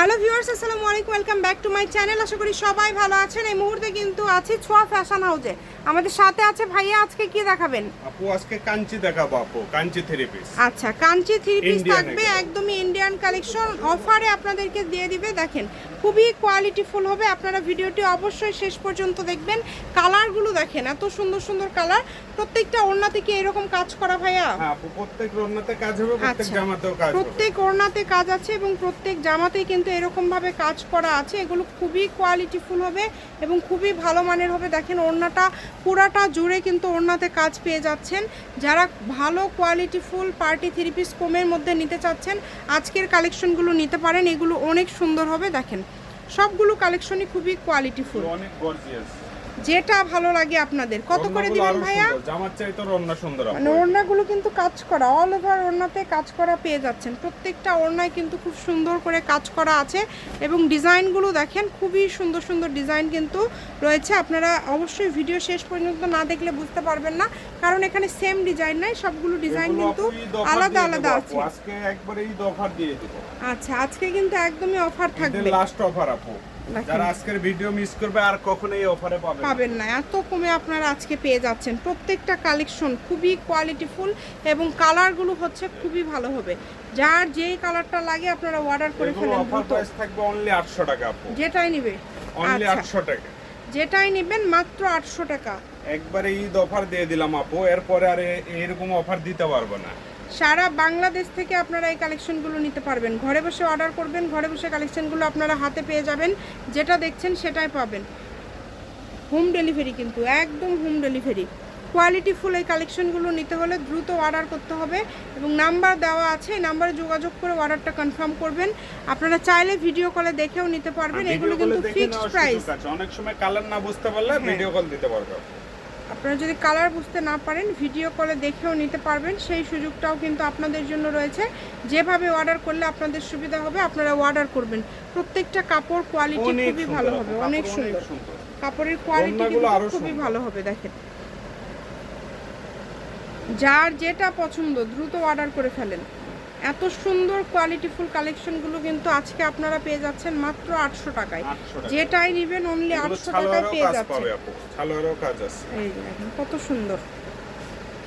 Hello viewers, আসসালামু আলাইকুম, welcome back to my channel. আশা করি সবাই ভালো আছেন। এই মুহূর্তে কিন্তু আছি ছোঁয়া ফ্যাশন হাউসে। আমাদের সাথে আছে ভাইয়া। আজকে কি দেখাবেন আপু? আজকে কাঞ্চি দেখাবো আপু, কাঞ্চি থ্রি পিস। আচ্ছা, কাঞ্চি থ্রি পিস Indian থাকবে, এগুলো। একদমই ইন্ডিয়ান কালেকশন। অফারে আপনাদেরকে দিয়ে দিবে। দেখেন খুবই কোয়ালিটিফুল হবে। আপনারা ভিডিওটি অবশ্যই শেষ পর্যন্ত দেখবেন। কালারগুলো দেখেন, এত সুন্দর সুন্দর কালার। প্রত্যেকটা ওড়নাতে কি এরকম কাজ করা ভাইয়া? হ্যাঁ আপু, প্রত্যেক ওড়নাতে কাজ হবে, প্রত্যেক জামাতেও কাজ হবে। প্রত্যেক ওড়নাতে কাজ আছে এবং প্রত্যেক জামাতেই কিন্তু এরকম ভাবে কাজ করা আছে। এগুলো খুবই কোয়ালিটিফুল হবে এবং খুবই ভালো মানের হবে। দেখেন ওড়নাটা পুরাটা জুড়ে কিন্তু ওড়নাতে কাজ পেয়ে যাচ্ছেন। যারা ভালো কোয়ালিটিফুল পার্টি থ্রি পিস কমের মধ্যে নিতে চাচ্ছেন, আজকের কালেকশনগুলো নিতে পারেন। এগুলো অনেক সুন্দর হবে। দেখেন সবগুলো কালেকশনই খুবই কোয়ালিটিফুল, অনেক গর্জিয়াস। যেটা ভালো লাগে আপনাদের। কত করে দিবেন ভাইয়া? জামার চাইতে ওড়না সুন্দর আপু। মানে ওড়নাগুলো কিন্তু কাজ করা, অল ওভার ওড়নাতে কাজ করা পেয়ে যাচ্ছেন। প্রত্যেকটা ওড়নায় কিন্তু খুব সুন্দর করে কাজ করা আছে এবং ডিজাইনগুলো দেখেন খুবই সুন্দর সুন্দর ডিজাইন কিন্তু রয়েছে। আপনারা অবশ্যই ভিডিও শেষ পর্যন্ত না দেখলে বুঝতে পারবেন না, কারণ এখানে সেম ডিজাইন নাই, সবগুলো ডিজাইন কিন্তু আলাদা আলাদা আছে। আজকে একবারে ঈদ অফার দিয়ে দিব। আচ্ছা, আজকে কিন্তু একদমই অফার থাকবে, লাস্ট অফার আপু। যারা আজকের ভিডিও মিস করবে আর কখনো এই অফারে পাবেন না। এত কমে আপনারা আজকে পেয়ে যাচ্ছেন। প্রত্যেকটা কালেকশন খুবই কোয়ালিটিফুল এবং কালারগুলো হচ্ছে খুবই ভালো হবে। যার যেই কালারটা লাগে আপনারা অর্ডার করে ফেলেন। অফার প্রাইস থাকবে অনলি 800 টাকা আপু। যেটাই নেবে অনলি 800 টাকা। যেটাই নেবেন মাত্র 800 টাকা। একবারে ঈদ অফার দিয়ে দিলাম আপু, এরপরে আর এরকম অফার দিতে পারবো না। সারা বাংলাদেশ থেকে আপনারা এই কালেকশনগুলো নিতে পারবেন। ঘরে বসে অর্ডার করবেন, ঘরে বসে কালেকশনগুলো আপনারা হাতে পেয়ে যাবেন। যেটা দেখছেন সেটাই পাবেন। হোম ডেলিভারি কিন্তু একদম হোম ডেলিভারি। কোয়ালিটিফুল এই কালেকশনগুলো নিতে হলে দ্রুত অর্ডার করতে হবে এবং নাম্বার দেওয়া আছে, এই নাম্বারে যোগাযোগ করে অর্ডারটা কনফার্ম করবেন। আপনারা চাইলে ভিডিও কলে দেখেও নিতে পারবেন। এগুলো কিন্তু ফিক্সড প্রাইস। অনেক সময় কালার না বুঝতে পারলে ভিডিও কল দিতে পারবেন। আপনারা যদি কালার বুঝতে না পারেন ভিডিও কলে দেখেও নিতে পারবেন, সেই সুযোগটাও কিন্তু আপনাদের জন্য রয়েছে। যেভাবে অর্ডার করলে আপনাদের সুবিধা হবে আপনারা অর্ডার করবেন। প্রত্যেকটা কাপড় কোয়ালিটি খুবই ভালো হবে, অনেক সুন্দর। কাপড়ের কোয়ালিটি কিন্তু খুবই ভালো হবে। দেখেন যার যেটা পছন্দ দ্রুত অর্ডার করে ফেলেন। এত সুন্দর কোয়ালিটিফুল কালেকশনগুলো কিন্তু আজকে আপনারা পেয়ে যাচ্ছেন মাত্র 800 টাকায়। যেটাই নেবেন অনলি 800 টাকায় পেয়ে যাচ্ছেন। এই দেখেন কত সুন্দর।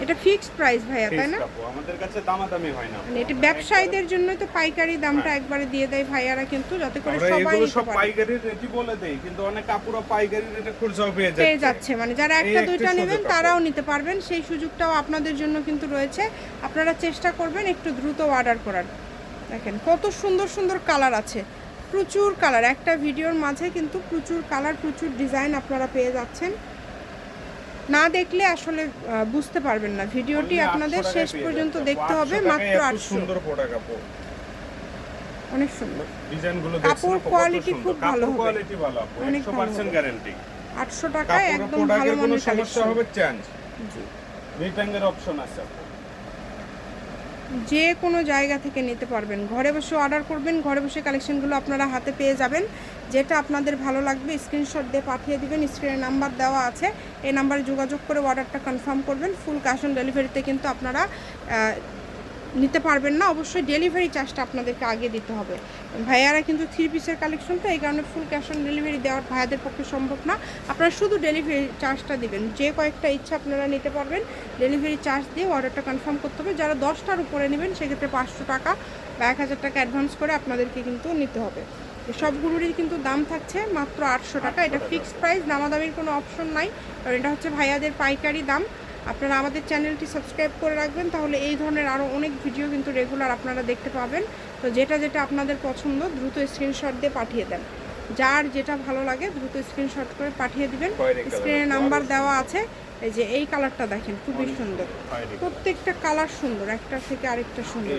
এটা ফিক্সড প্রাইস ভাইয়া, তাই না? আমাদের কাছে দামাদামি হয় না। মানে এটা ব্যবসায়ীদের জন্যই তো পাইকারি দামটা একবারে দিয়ে দেয় ভাইয়ারা, কিন্তু যাতে করে সবাই এগুলো সব পাইকারি রেটই বলে দেই, কিন্তু অনেক কাপড় পাইকারি রেটে খুচরাও পেয়ে যাচ্ছে। মানে যারা একটা দুইটা নেবেন তারাও নিতে পারবেন, সেই সুযোগটাও আপনাদের জন্য কিন্তু রয়েছে। আপনারা চেষ্টা করবেন একটু দ্রুত অর্ডার করার। দেখেন কত সুন্দর সুন্দর কালার আছে, প্রচুর কালার। একটা ভিডিওর মাঝে কিন্তু প্রচুর কালার, প্রচুর ডিজাইন আপনারা পেয়ে যাচ্ছেন। না দেখলে আসলে বুঝতে পারবেন না। ভিডিওটি আপনাদের শেষ পর্যন্ত দেখতে হবে। মাত্র 800। সুন্দর প্রোডাক্ট আপু, অনেক সুন্দর ডিজাইনগুলো দেখছেন। কাপড় কোয়ালিটি খুব ভালো হবে, কোয়ালিটি ভালো আপু, 100% গ্যারান্টি। 800 টাকায় একদম ভালো মানের সমস্যা হবে চেঞ্জ, জি রিটার্নের অপশন আছে আপু। যে কোনো জায়গা থেকে নিতে পারবেন। ঘরে বসে অর্ডার করবেন, ঘরে বসে কালেকশনগুলো আপনারা হাতে পেয়ে যাবেন। যেটা আপনাদের ভালো লাগবে স্ক্রিনশট দিয়ে পাঠিয়ে দিবেন। স্ক্রিনে নাম্বার দেওয়া আছে, এই নাম্বারে যোগাযোগ করে অর্ডারটা কনফার্ম করবেন। ফুল ক্যাশ অন ডেলিভারিতে কিন্তু আপনারা নিতে পারবেন না, অবশ্যই ডেলিভারি চার্জটা আপনাদেরকে আগে দিতে হবে। ভাইয়ারা কিন্তু থ্রি পিসের কালেকশন, তো এই কারণে ফুল ক্যাশ অন ডেলিভারি দেওয়ার ভাইয়াদের পক্ষে সম্ভব না। আপনারা শুধু ডেলিভারি চার্জটা দিবেন। যে কয়েকটা ইচ্ছা আপনারা নিতে পারবেন, ডেলিভারি চার্জ দিয়ে অর্ডারটা কনফার্ম করতে হবে। যারা 10টার উপরে নেবেন সেক্ষেত্রে 500 টাকা বা 1000 টাকা অ্যাডভান্স করে আপনাদেরকে কিন্তু নিতে হবে। সবগুলোরই কিন্তু দাম থাকছে মাত্র 800 টাকা। এটা ফিক্সড প্রাইস, দামাদামির কোনো অপশন নাই, কারণ এটা হচ্ছে ভাইয়াদের পাইকারি দাম। আপনারা আমাদের চ্যানেলটি সাবস্ক্রাইব করে রাখবেন, তাহলে এই ধরনের আরও অনেক ভিডিও কিন্তু রেগুলার আপনারা দেখতে পাবেন। তো যেটা যেটা আপনাদের পছন্দ দ্রুত স্ক্রিনশট দিয়ে পাঠিয়ে দেন। যার যেটা ভালো লাগে দ্রুত স্ক্রিনশট করে পাঠিয়ে দিবেন। স্ক্রিনে নাম্বার দেওয়া আছে। এই যে এই কালারটা দেখেন খুবই সুন্দর, প্রত্যেকটা কালার সুন্দর, একটা থেকে আরেকটা সুন্দর।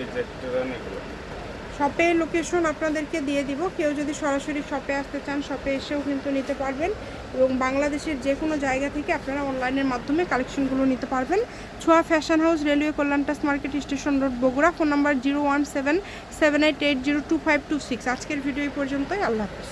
শপের লোকেশন আপনাদেরকে দিয়ে দিব। কেউ যদি সরাসরি শপে আসতে চান শপে এসেও কিন্তু নিতে পারবেন এবং বাংলাদেশের যে কোনো জায়গা থেকে আপনারা অনলাইনের মাধ্যমে কালেকশনগুলো নিতে পারবেন। ছোঁয়া ফ্যাশন হাউস, রেলওয়ে কল্যাণটাস market, station road, Bogura. Phone number 01778802526। আজকের ভিডিও এই পর্যন্তই। আল্লাহ হাফেজ।